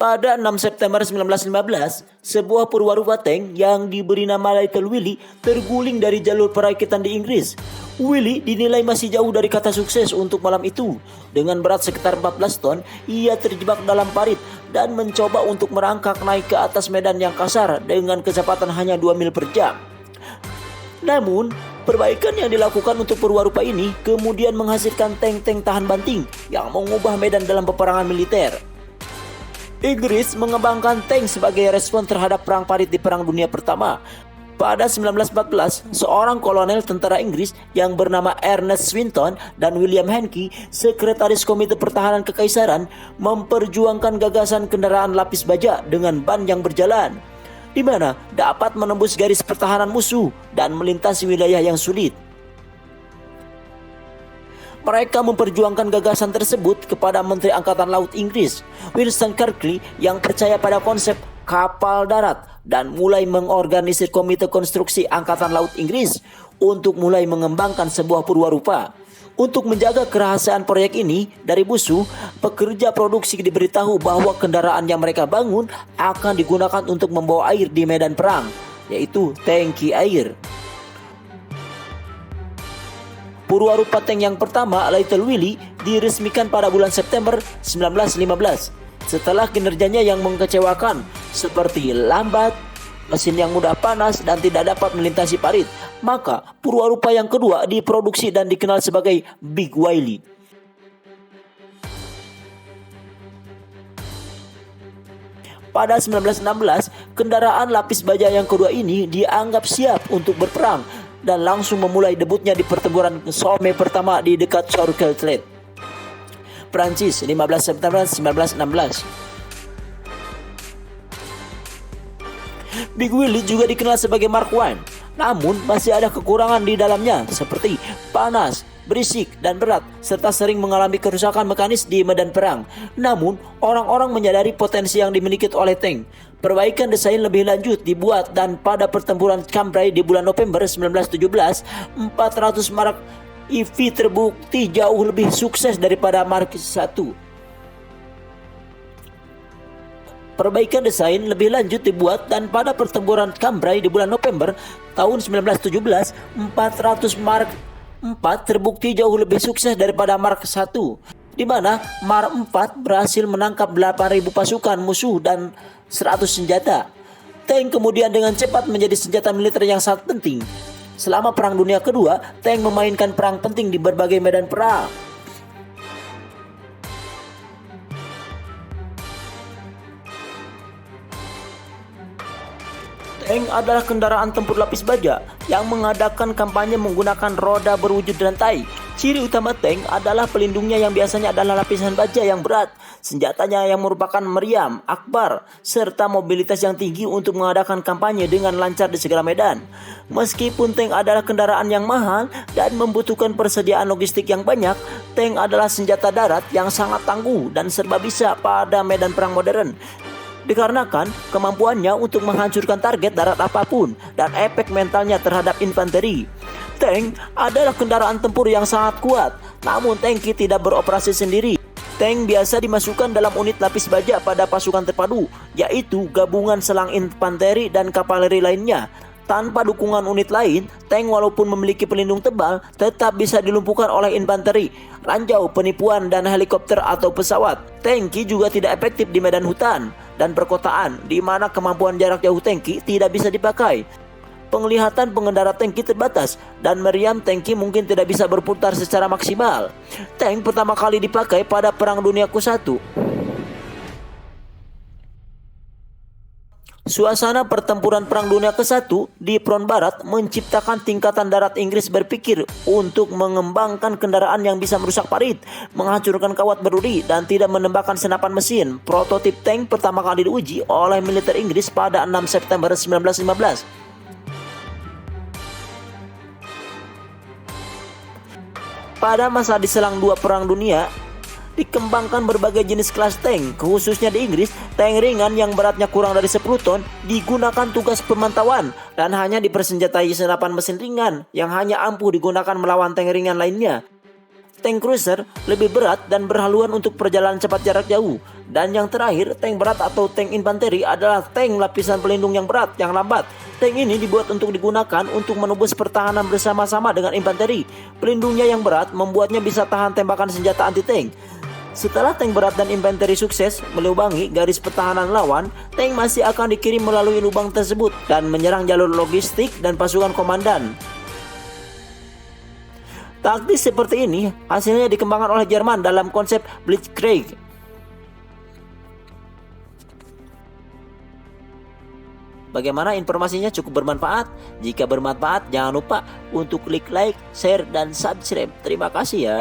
Pada 6 September 1915, sebuah perwarupa tank yang diberi nama Little Willie terguling dari jalur perakitan di Inggris. Willie dinilai masih jauh dari kata sukses untuk malam itu. Dengan berat sekitar 14 ton, ia terjebak dalam parit dan mencoba untuk merangkak naik ke atas medan yang kasar dengan kecepatan hanya 2 mil per jam. Namun, perbaikan yang dilakukan untuk perwarupa ini kemudian menghasilkan tank-tank tahan banting yang mengubah medan dalam peperangan militer. Inggris mengembangkan tank sebagai respon terhadap perang parit di Perang Dunia Pertama. Pada 1914, seorang kolonel tentara Inggris yang bernama Ernest Swinton dan William Hankey, sekretaris Komite Pertahanan Kekaisaran, memperjuangkan gagasan kendaraan lapis baja dengan ban yang berjalan, di mana dapat menembus garis pertahanan musuh dan melintasi wilayah yang sulit. Mereka memperjuangkan gagasan tersebut kepada Menteri Angkatan Laut Inggris, Winston Churchill, yang percaya pada konsep kapal darat dan mulai mengorganisir Komite Konstruksi Angkatan Laut Inggris untuk mulai mengembangkan sebuah perwarupa. Untuk menjaga kerahasiaan proyek ini dari musuh, pekerja produksi diberitahu bahwa kendaraan yang mereka bangun akan digunakan untuk membawa air di medan perang, yaitu tangki air. Perwarupa tank yang pertama, Little Willie, diresmikan pada bulan September 1915. Setelah kinerjanya yang mengecewakan seperti lambat, mesin yang mudah panas, dan tidak dapat melintasi parit, maka perwarupa yang kedua diproduksi dan dikenal sebagai Big Willie. Pada 1916, kendaraan lapis baja yang kedua ini dianggap siap untuk berperang dan langsung memulai debutnya di pertempuran Somme pertama di dekat Courcelette, Prancis, 15 September 1916. Big Willie juga dikenal sebagai Mark I, namun masih ada kekurangan di dalamnya seperti panas, berisik, dan berat, serta sering mengalami kerusakan mekanis di medan perang. Namun, orang-orang menyadari potensi yang dimiliki oleh tank. Perbaikan desain lebih lanjut dibuat dan pada pertempuran Cambrai di bulan November 1917, 400 Mark EV terbukti jauh lebih sukses daripada Mark I. Perbaikan desain lebih lanjut dibuat dan pada pertempuran Cambrai di bulan November tahun 1917, 400 Mark IV terbukti jauh lebih sukses daripada Mark I, di mana Mark IV berhasil menangkap 8.000 pasukan musuh dan 100 senjata. Tank kemudian dengan cepat menjadi senjata militer yang sangat penting. Selama Perang Dunia Kedua, tank memainkan peran penting di berbagai medan perang. Tank adalah kendaraan tempur lapis baja yang mengadakan kampanye menggunakan roda berwujud rantai. Ciri utama tank adalah pelindungnya yang biasanya adalah lapisan baja yang berat, senjatanya yang merupakan meriam, akbar, serta mobilitas yang tinggi untuk mengadakan kampanye dengan lancar di segala medan. Meskipun tank adalah kendaraan yang mahal dan membutuhkan persediaan logistik yang banyak, tank adalah senjata darat yang sangat tangguh dan serba bisa pada medan perang modern, dikarenakan kemampuannya untuk menghancurkan target darat apapun dan efek mentalnya terhadap infanteri. Tank adalah kendaraan tempur yang sangat kuat, namun tanki tidak beroperasi sendiri. Tank biasa dimasukkan dalam unit lapis baja pada pasukan terpadu, yaitu gabungan selang infanteri dan kavaleri lainnya. Tanpa dukungan unit lain, tank walaupun memiliki pelindung tebal tetap bisa dilumpuhkan oleh infanteri, ranjau, penipuan, dan helikopter atau pesawat. Tanki juga tidak efektif di medan hutan dan perkotaan, di mana kemampuan jarak jauh tanki tidak bisa dipakai. Penglihatan pengendara tanki terbatas dan meriam tanki mungkin tidak bisa berputar secara maksimal. Tank pertama kali dipakai pada Perang Dunia ke-1. Suasana pertempuran Perang Dunia ke-1 di front barat menciptakan tingkatan darat Inggris berpikir untuk mengembangkan kendaraan yang bisa merusak parit, menghancurkan kawat berduri, dan tidak menembakkan senapan mesin. Prototip tank pertama kali diuji oleh militer Inggris pada 6 September 1915. Pada masa diselang dua perang dunia, dikembangkan berbagai jenis kelas tank, khususnya di Inggris. Tank ringan yang beratnya kurang dari 10 ton digunakan tugas pemantauan dan hanya dipersenjatai senapan mesin ringan yang hanya ampuh digunakan melawan tank ringan lainnya. Tank cruiser lebih berat dan berhaluan untuk perjalanan cepat jarak jauh. Dan yang terakhir, tank berat atau tank infanteri adalah tank lapisan pelindung yang berat, yang lambat. Tank ini dibuat untuk digunakan untuk menembus pertahanan bersama-sama dengan infanteri. Pelindungnya yang berat membuatnya bisa tahan tembakan senjata anti-tank. Setelah tank berat dan infanteri sukses melubangi garis pertahanan lawan, tank masih akan dikirim melalui lubang tersebut dan menyerang jalur logistik dan pasukan komandan. Taktis seperti ini hasilnya dikembangkan oleh Jerman dalam konsep Blitzkrieg. Bagaimana informasinya, cukup bermanfaat? Jika bermanfaat, jangan lupa untuk klik like, share, dan subscribe. Terima kasih ya.